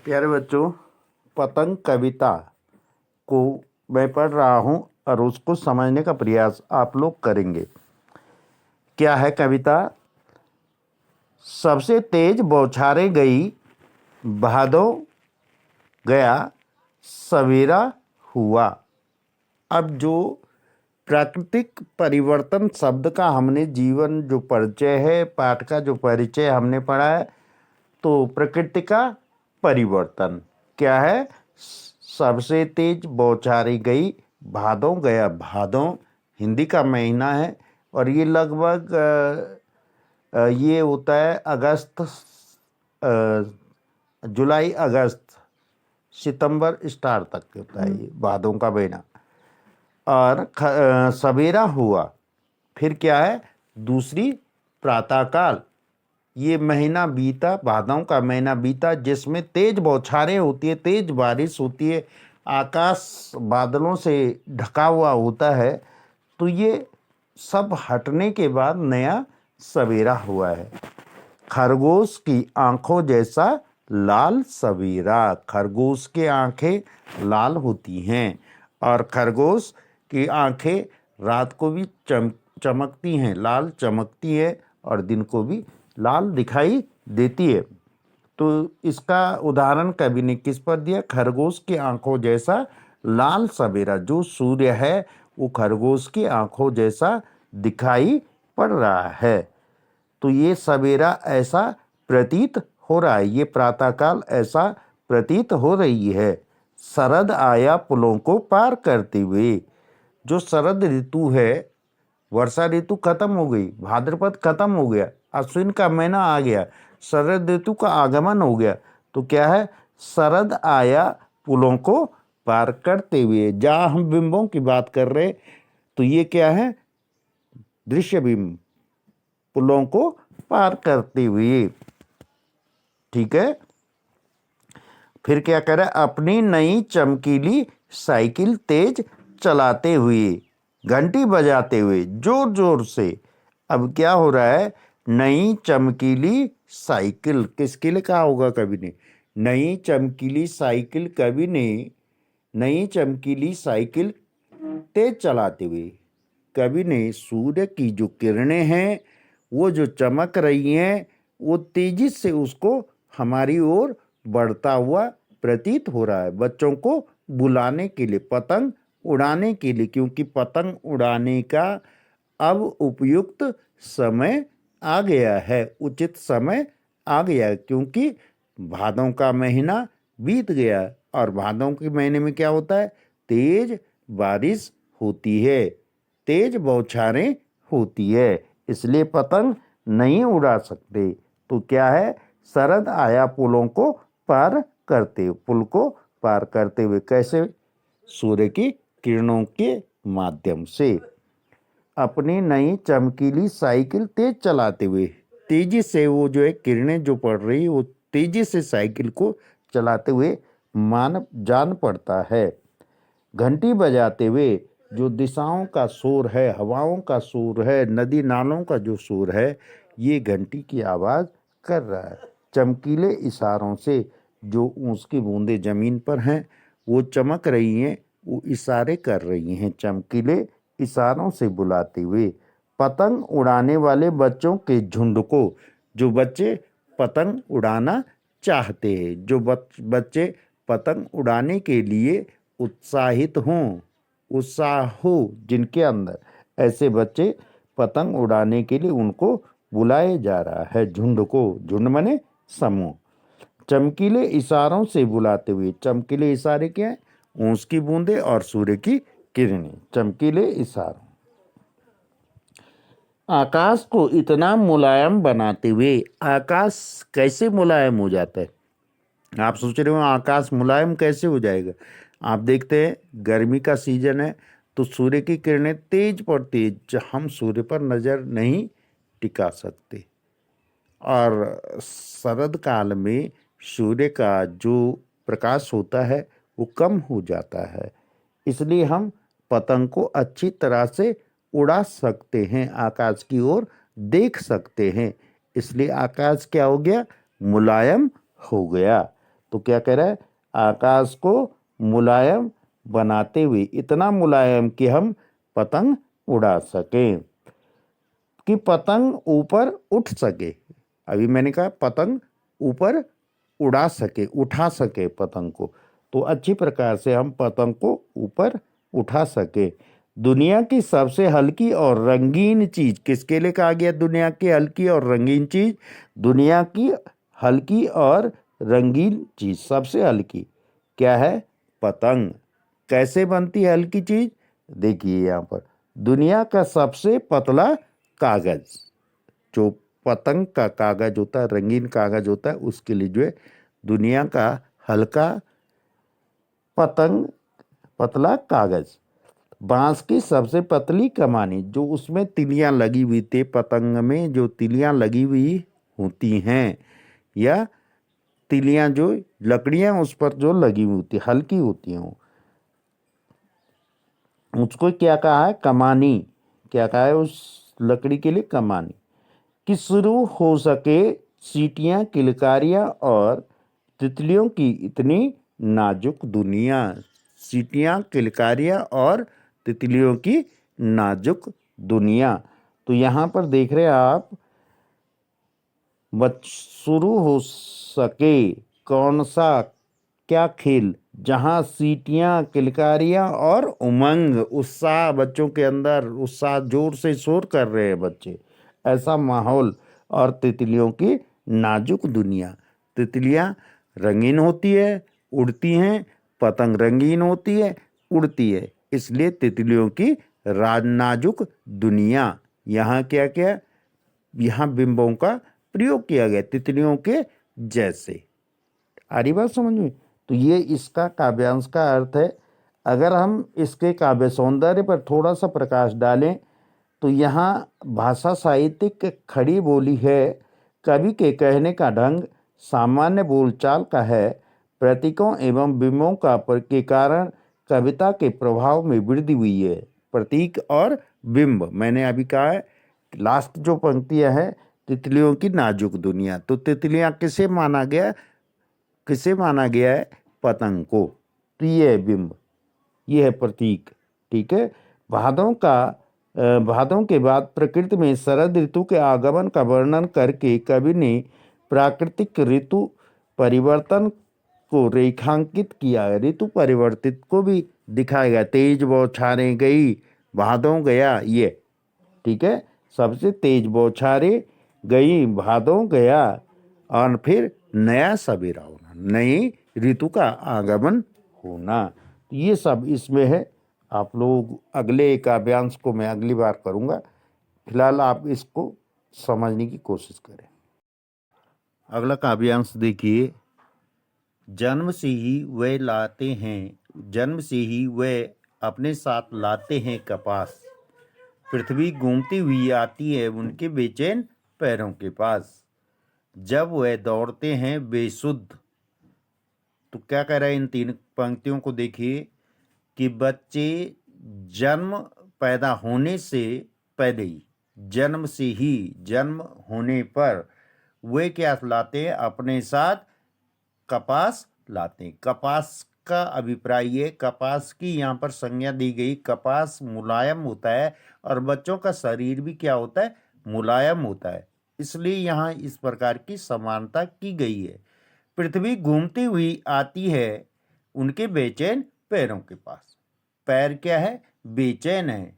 प्यारे बच्चों, पतंग कविता को मैं पढ़ रहा हूँ और उसको समझने का प्रयास आप लोग करेंगे। क्या है कविता? सबसे तेज बौछारें गई, भादों गया, सवेरा हुआ। अब जो प्राकृतिक परिवर्तन शब्द का हमने जीवन जो परिचय है, पाठ का जो परिचय हमने पढ़ा है, तो प्रकृति का परिवर्तन क्या है? सबसे तेज बौछारें गई, भादों गया। भादों हिंदी का महीना है और ये लगभग ये होता है अगस्त, जुलाई अगस्त सितंबर स्टार तक होता है ये भादों का महीना। और सवेरा हुआ, फिर क्या है? दूसरी प्रातःकाल। ये महीना बीता, भादों का महीना बीता, जिसमें तेज बौछारें होती है, तेज बारिश होती है, आकाश बादलों से ढका हुआ होता है। तो ये सब हटने के बाद नया सवेरा हुआ है। खरगोश की आंखों जैसा लाल सवेरा। खरगोश की आंखें लाल होती हैं और खरगोश की आंखें रात को भी चमकती हैं, लाल चमकती है और दिन को भी लाल दिखाई देती है। तो इसका उदाहरण कवि ने किस पर दिया? खरगोश की आंखों जैसा लाल सवेरा। जो सूर्य है वो खरगोश की आंखों जैसा दिखाई पड़ रहा है। तो ये सवेरा ऐसा प्रतीत हो रहा है, ये प्रातःकाल ऐसा प्रतीत हो रही है। शरद आया पुलों को पार करते हुए। जो शरद ऋतु है, वर्षा ऋतु खत्म हो गई, भाद्रपद खत्म हो गया, अश्विन का महीना आ गया, शरद ऋतु का आगमन हो गया। तो क्या है? शरद आया पुलों को पार करते हुए। जहाँ हम बिंबों की बात कर रहे, तो ये क्या है? दृश्य बिंब, पुलों को पार करते हुए। ठीक है। फिर क्या करे? अपनी नई चमकीली साइकिल तेज चलाते हुए, घंटी बजाते हुए, जोर जोर से। अब क्या हो रहा है? नई चमकीली साइकिल किसके लिए कहा होगा कवि ने? नई चमकीली साइकिल कवि ने नई चमकीली साइकिल तेज चलाते हुए कवि ने सूर्य की जो किरणें हैं वो जो चमक रही हैं वो तेजी से उसको हमारी ओर बढ़ता हुआ प्रतीत हो रहा है। बच्चों को बुलाने के लिए, पतंग उड़ाने के लिए, क्योंकि पतंग उड़ाने का अब उपयुक्त समय आ गया है, उचित समय आ गया है, क्योंकि भादों का महीना बीत गया और भादों के महीने में क्या होता है? तेज बारिश होती है, तेज बौछारें होती है, इसलिए पतंग नहीं उड़ा सकते। तो क्या है? शरद आया पुलों को पार करते हुए, पुल को पार करते हुए। कैसे? सूर्य की किरणों के माध्यम से। अपनी नई चमकीली साइकिल तेज चलाते हुए, तेजी से वो जो है किरणें जो पड़ रही है वो तेजी से साइकिल को चलाते हुए मानव जान पड़ता है। घंटी बजाते हुए, जो दिशाओं का शोर है, हवाओं का शोर है, नदी नालों का जो शोर है, ये घंटी की आवाज़ कर रहा है। चमकीले इशारों से, जो उसकी बूंदें ज़मीन पर हैं वो चमक रही हैं, वो इशारे कर रही हैं, चमकीले इशारों से बुलाते हुए। पतंग उड़ाने वाले बच्चों के झुंड को, जो बच्चे पतंग उड़ाना चाहते हैं, जो बच्चे पतंग उड़ाने के लिए उत्साहित हों, उत्साह हो जिनके अंदर, ऐसे बच्चे पतंग उड़ाने के लिए उनको बुलाए जा रहा है। झुंड को, झुंड माने समूह। चमकीले इशारों से बुलाते हुए, चमकीले इशारे क्या है? ऊँस की बूंदे और सूर्य की किरणें, चमकीले इशारों। आकाश को इतना मुलायम बनाते हुए। आकाश कैसे मुलायम हो जाता है? आप सोच रहे हो आकाश मुलायम कैसे हो जाएगा? आप देखते हैं गर्मी का सीजन है तो सूर्य की किरणें तेज पड़ती है, हम सूर्य पर नज़र नहीं टिका सकते। और शरद काल में सूर्य का जो प्रकाश होता है वो कम हो जाता है, इसलिए हम पतंग को अच्छी तरह से उड़ा सकते हैं, आकाश की ओर देख सकते हैं। इसलिए आकाश क्या हो गया? मुलायम हो गया। तो क्या कह रहा है, आकाश को मुलायम बनाते हुए, इतना मुलायम कि हम पतंग उड़ा सकें, कि पतंग ऊपर उठ सके। अभी मैंने कहा पतंग ऊपर उड़ा सके, उठा सके पतंग को, तो अच्छी प्रकार से हम पतंग को ऊपर उठा सके। दुनिया की सबसे हल्की और रंगीन चीज, किसके लिए कहा गया दुनिया की हल्की और रंगीन चीज? दुनिया की हल्की और रंगीन चीज, सबसे हल्की क्या है? पतंग। कैसे बनती है हल्की चीज? देखिए यहाँ पर, दुनिया का सबसे पतला कागज, जो पतंग का कागज होता है, रंगीन कागज होता है, उसके लिए जो है दुनिया का हल्का पतंग, पतला कागज। बांस की सबसे पतली कमानी, जो उसमें तिलियां लगी हुई थी, पतंग में जो तिलियां लगी हुई होती हैं, या तिलियां जो लकड़ियां उस पर जो लगी हुई होती, हल्की होती हैं, उसको क्या कहा है? कमानी। क्या कहा है उस लकड़ी के लिए? कमानी। कि शुरू हो सके सीटियां, किलकारियां और तितलियों की इतनी नाजुक दुनिया। सीटियां, किलकारियां और तितलियों की नाजुक दुनिया। तो यहाँ पर देख रहे हैं आप, शुरू हो सके कौन सा, क्या खेल? जहां सीटियां, किलकारियां और उमंग, उत्साह, बच्चों के अंदर उत्साह, जोर से शोर कर रहे हैं बच्चे, ऐसा माहौल। और तितलियों की नाजुक दुनिया। तितलियां रंगीन होती है, उड़ती हैं, पतंग रंगीन होती है, उड़ती है, इसलिए तितलियों की नाजुक दुनिया। यहाँ क्या क्या, यहाँ बिंबों का प्रयोग किया गया, तितलियों के जैसे। आ रही बात समझ में? तो ये इसका काव्यांश का अर्थ है। अगर हम इसके काव्य सौंदर्य पर थोड़ा सा प्रकाश डालें, तो यहाँ भाषा साहित्यिक खड़ी बोली है, कवि के कहने का ढंग सामान्य बोलचाल का है, प्रतीकों एवं बिंबों के कारण कविता के प्रभाव में वृद्धि हुई है। प्रतीक और बिंब, मैंने अभी कहा है, लास्ट जो पंक्तियां हैं, तितलियों की नाजुक दुनिया, तो तितलियां किसे माना गया? किसे माना गया है? पतंग को। तो ये है बिंब, ये है प्रतीक। ठीक है। भादों के बाद प्रकृति में शरद ऋतु के आगमन का वर्णन करके कवि ने प्राकृतिक ऋतु परिवर्तन को रेखांकित किया है। ऋतु परिवर्तित को भी दिखाया गया, तेज बौछारें गई, भादों गया, ये ठीक है। सबसे तेज बौछारें गई, भादों गया, और फिर नया सवेरा होना, नई ऋतु का आगमन होना, ये सब इसमें है। आप लोग अगले काव्यांश को मैं अगली बार करूँगा, फिलहाल आप इसको समझने की कोशिश करें। अगला काव्यांश देखिए। जन्म से ही वे लाते हैं, जन्म से ही वे अपने साथ लाते हैं कपास, पृथ्वी घूमती हुई आती है उनके बेचैन पैरों के पास, जब वह दौड़ते हैं बेसुध। तो क्या कह रहा है इन तीन पंक्तियों को देखिए, कि बच्चे जन्म पैदा होने से पहले ही, जन्म से ही, जन्म होने पर वे क्या लाते हैं? अपने साथ कपास लाते हैं। कपास का अभिप्राय ये, कपास की यहाँ पर संज्ञा दी गई, कपास मुलायम होता है और बच्चों का शरीर भी क्या होता है? मुलायम होता है, इसलिए यहाँ इस प्रकार की समानता की गई है। पृथ्वी घूमती हुई आती है उनके बेचैन पैरों के पास। पैर क्या है? बेचैन है,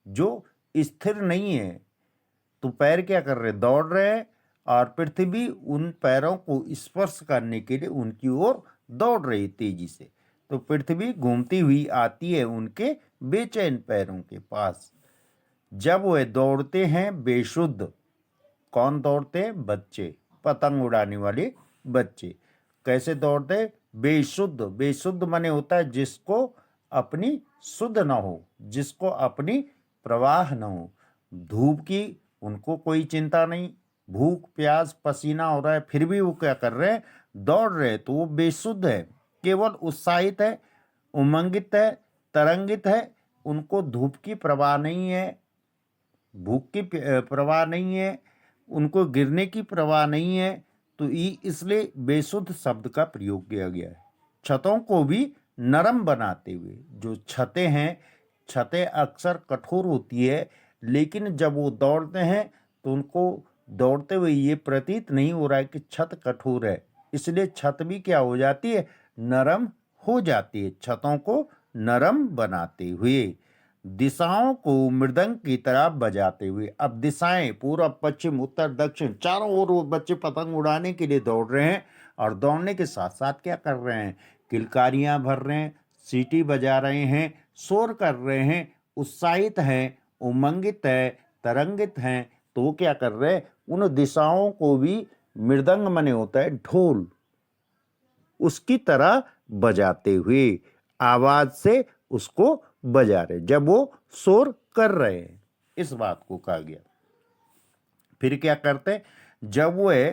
जो स्थिर नहीं है। तो पैर क्या कर रहे? दौड़ रहे हैं, और पृथ्वी उन पैरों को स्पर्श करने के लिए उनकी ओर दौड़ रही तेजी से। तो पृथ्वी घूमती हुई आती है उनके बेचैन पैरों के पास, जब वे दौड़ते हैं बेसुध। कौन दौड़ते हैं? बच्चे, पतंग उड़ाने वाले बच्चे। कैसे दौड़ते? बेसुध। बेसुध माने होता है जिसको अपनी शुद्ध न हो, जिसको अपनी प्रवाह न हो। धूप की उनको कोई चिंता नहीं, भूख प्यास पसीना हो रहा है, फिर भी वो क्या कर रहे हैं? दौड़ रहे हैं। तो वो बेसुध है, केवल उत्साहित है, उमंगित है, तरंगित है। उनको धूप की परवाह नहीं है, भूख की परवाह नहीं है, उनको गिरने की परवाह नहीं है, तो इसलिए बेसुध शब्द का प्रयोग किया गया है। छतों को भी नरम बनाते हुए, जो छतें हैं, छतें अक्सर कठोर होती है, लेकिन जब वो दौड़ते हैं तो उनको दौड़ते हुए ये प्रतीत नहीं हो रहा है कि छत कठोर है, इसलिए छत भी क्या हो जाती है, नरम हो जाती है। छतों को नरम बनाते हुए, दिशाओं को मृदंग की तरह बजाते हुए। अब दिशाएं पूर्व पश्चिम उत्तर दक्षिण चारों ओर वो बच्चे पतंग उड़ाने के लिए दौड़ रहे हैं, और दौड़ने के साथ साथ क्या कर रहे हैं, किलकारियां भर रहे हैं, सीटी बजा रहे हैं, शोर कर रहे हैं, उत्साहित हैं, उमंगित है, तरंगित हैं। तो वो क्या कर रहे हैं, उन दिशाओं को भी मृदंग मने होता है ढोल, उसकी तरह बजाते हुए, आवाज से उसको बजा रहे, जब वो शोर कर रहे हैं, इस बात को कहा गया। फिर क्या करते हैं, जब वे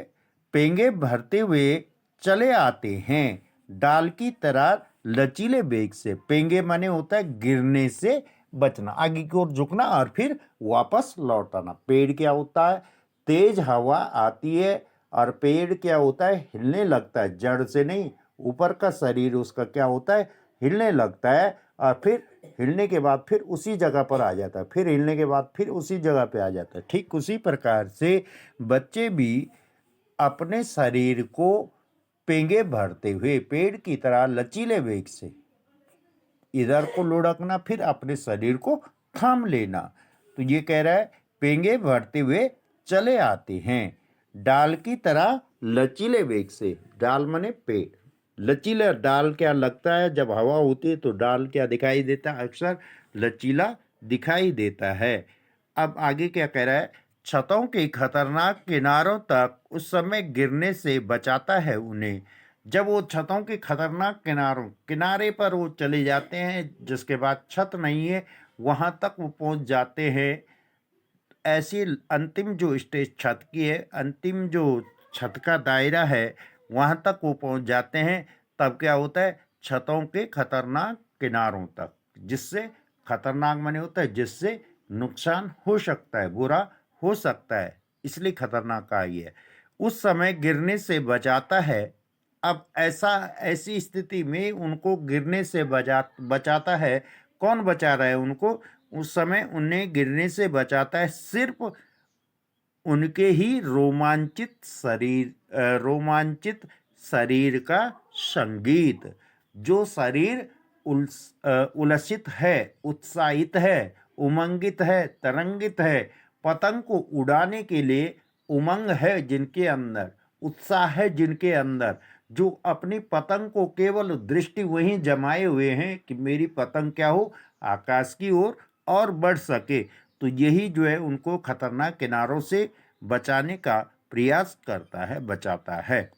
पेंगे भरते हुए चले आते हैं डाल की तरह लचीले वेग से। पेंगे माने होता है गिरने से बचना, आगे की ओर झुकना और फिर वापस लौट आना। पेड़ क्या होता है, तेज हवा आती है और पेड़ क्या होता है, हिलने लगता है, जड़ से नहीं, ऊपर का शरीर उसका क्या होता है, हिलने लगता है, और फिर हिलने के बाद फिर उसी जगह पर आ जाता है, फिर हिलने के बाद फिर उसी जगह पे आ जाता है। ठीक उसी प्रकार से बच्चे भी अपने शरीर को पेंगे भरते हुए पेड़ की तरह लचीले वेग से इधर को लुढ़कना, फिर अपने शरीर को थाम लेना। तो ये कह रहा है पेंगे भरते हुए चले आते हैं डाल की तरह लचीले वेग से। डाल माने पेड़, लचीला डाल क्या लगता है, जब हवा होती है तो डाल क्या दिखाई देता है, अक्सर लचीला दिखाई देता है। अब आगे क्या कह रहा है, छतों के खतरनाक किनारों तक उस समय गिरने से बचाता है उन्हें। जब वो छतों के खतरनाक किनारे पर वो चले जाते हैं, जिसके बाद छत नहीं है, वहां तक वो पहुंच जाते हैं। ऐसी अंतिम जो स्टेज छत की है, अंतिम जो छत का दायरा है, वहां तक वो पहुंच जाते हैं। तब क्या होता है, छतों के खतरनाक किनारों तक, जिससे खतरनाक माने होता है जिससे नुकसान हो सकता है, बुरा हो सकता है, इसलिए खतरनाक कहा गया है। उस समय गिरने से बचाता है। अब ऐसी स्थिति में उनको गिरने से बचाता है। कौन बचा रहा है उनको, उस समय उन्हें गिरने से बचाता है सिर्फ उनके ही रोमांचित शरीर का संगीत। जो शरीर उल्लसित है, उत्साहित है, उमंगित है, तरंगित है, पतंग को उड़ाने के लिए उमंग है जिनके अंदर, उत्साह है जिनके अंदर, जो अपनी पतंग को केवल दृष्टि वहीं जमाए हुए हैं कि मेरी पतंग क्या हो, आकाश की ओर और बढ़ सके। तो यही जो है उनको खतरनाक किनारों से बचाने का प्रयास करता है, बचाता है।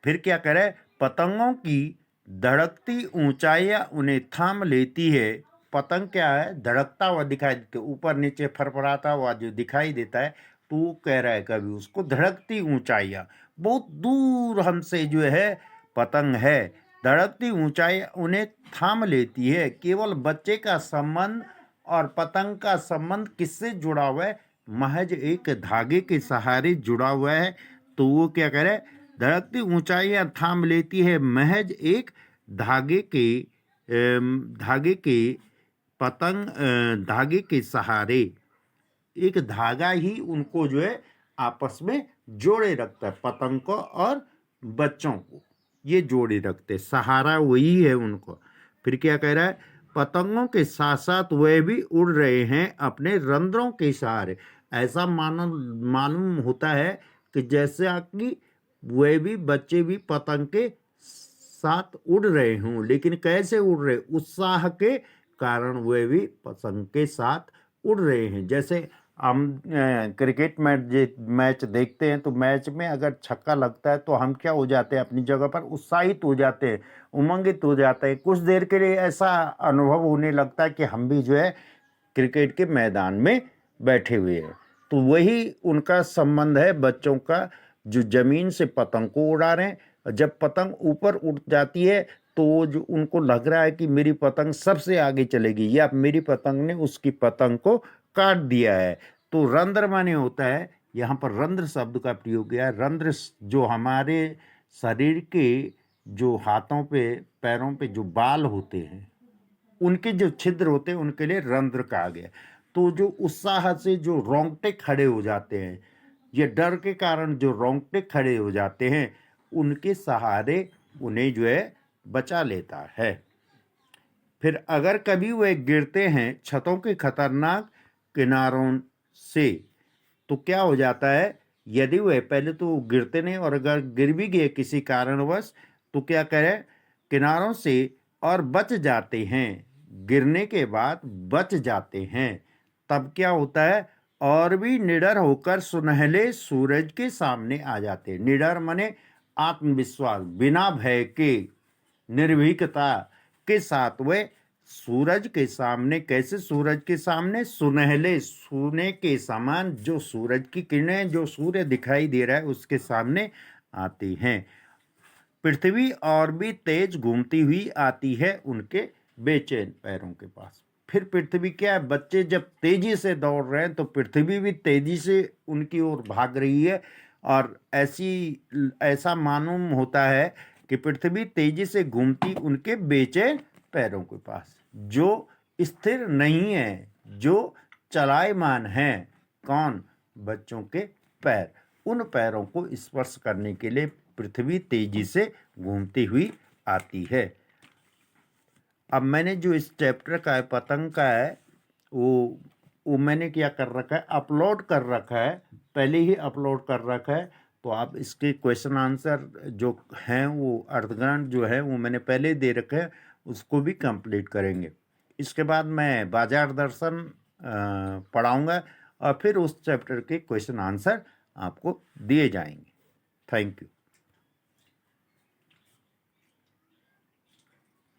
फिर क्या करे, पतंगों की धड़कती ऊंचाइयां उन्हें थाम लेती है। पतंग क्या है, धड़कता हुआ दिखाई देता है, ऊपर नीचे फरफराता हुआ जो दिखाई देता है, तो वो कह रहा है कभी उसको धड़कती ऊंचाइयां, बहुत दूर हमसे जो है पतंग है, धड़कती ऊंचाई उन्हें थाम लेती है। केवल बच्चे का संबंध और पतंग का संबंध किससे जुड़ा हुआ है, महज एक धागे के सहारे जुड़ा हुआ है। तो वो क्या करे, धड़कती ऊंचाइयां थाम लेती है महज एक धागे के धागे के सहारे। एक धागा ही उनको जो है आपस में जोड़े रखता है, पतंग को और बच्चों को ये जोड़े रखते, सहारा वही है उनको। फिर क्या कह रहा है, पतंगों के साथ साथ वह भी उड़ रहे हैं अपने रंध्रों के सहारे। ऐसा मालूम होता है कि जैसे कि वह भी बच्चे भी पतंग के साथ उड़ रहे हों, लेकिन कैसे उड़ रहे, उत्साह के कारण वे भी पतंग के साथ उड़ रहे हैं। जैसे हम क्रिकेट मैच देखते हैं, तो मैच में अगर छक्का लगता है तो हम क्या हो जाते हैं, अपनी जगह पर उत्साहित हो जाते हैं, उमंगित हो जाते हैं। कुछ देर के लिए ऐसा अनुभव होने लगता है कि हम भी जो है क्रिकेट के मैदान में बैठे हुए हैं। तो वही उनका संबंध है बच्चों का, जो जमीन से पतंग को उड़ा रहे हैं। जब पतंग ऊपर उड़ जाती है तो जो उनको लग रहा है कि मेरी पतंग सबसे आगे चलेगी, या मेरी पतंग ने उसकी पतंग को काट दिया है। तो रंध्र माने होता है यहाँ पर रंध्र शब्द का प्रयोग किया है। रंध्र जो हमारे शरीर के जो हाथों पे पैरों पे जो बाल होते हैं उनके जो छिद्र होते हैं उनके लिए रंध्र कहा गया। तो जो उत्साह से जो रोंगटे खड़े हो जाते हैं, ये डर के कारण जो रोंगटे खड़े हो जाते हैं, उनके सहारे उन्हें जो है बचा लेता है। फिर अगर कभी वे गिरते हैं छतों के खतरनाक किनारों से तो क्या हो जाता है, यदि वे पहले तो गिरते नहीं और अगर गिर भी गए किसी कारणवश तो क्या करें, किनारों से और बच जाते हैं, गिरने के बाद बच जाते हैं, तब क्या होता है, और भी निडर होकर सुनहले सूरज के सामने आ जाते हैं। निडर माने आत्मविश्वास, बिना भय के, निर्भीकता के साथ वे सूरज के सामने, कैसे सूरज के सामने, सुनहले सोने के समान जो सूरज की किरणें जो सूर्य दिखाई दे रहा है उसके सामने आती हैं। पृथ्वी और भी तेज घूमती हुई आती है उनके बेचैन पैरों के पास। फिर पृथ्वी क्या है, बच्चे जब तेजी से दौड़ रहे हैं तो पृथ्वी भी तेजी से उनकी ओर भाग रही है और ऐसा मालूम होता है कि पृथ्वी तेजी से घूमती उनके बेचैन पैरों के पास, जो स्थिर नहीं है, जो चलायमान है। कौन? बच्चों के पैर। उन पैरों को स्पर्श करने के लिए पृथ्वी तेजी से घूमती हुई आती है। अब मैंने जो इस चैप्टर का है, पतंग का है, वो मैंने क्या कर रखा है, अपलोड कर रखा है, पहले ही अपलोड कर रखा है। तो आप इसके क्वेश्चन आंसर जो हैं वो अर्धग्रंथ जो है वो मैंने पहले दे रखे हैं, उसको भी कंप्लीट करेंगे। इसके बाद मैं बाजार दर्शन पढ़ाऊँगा और फिर उस चैप्टर के क्वेश्चन आंसर आपको दिए जाएंगे। Thank you.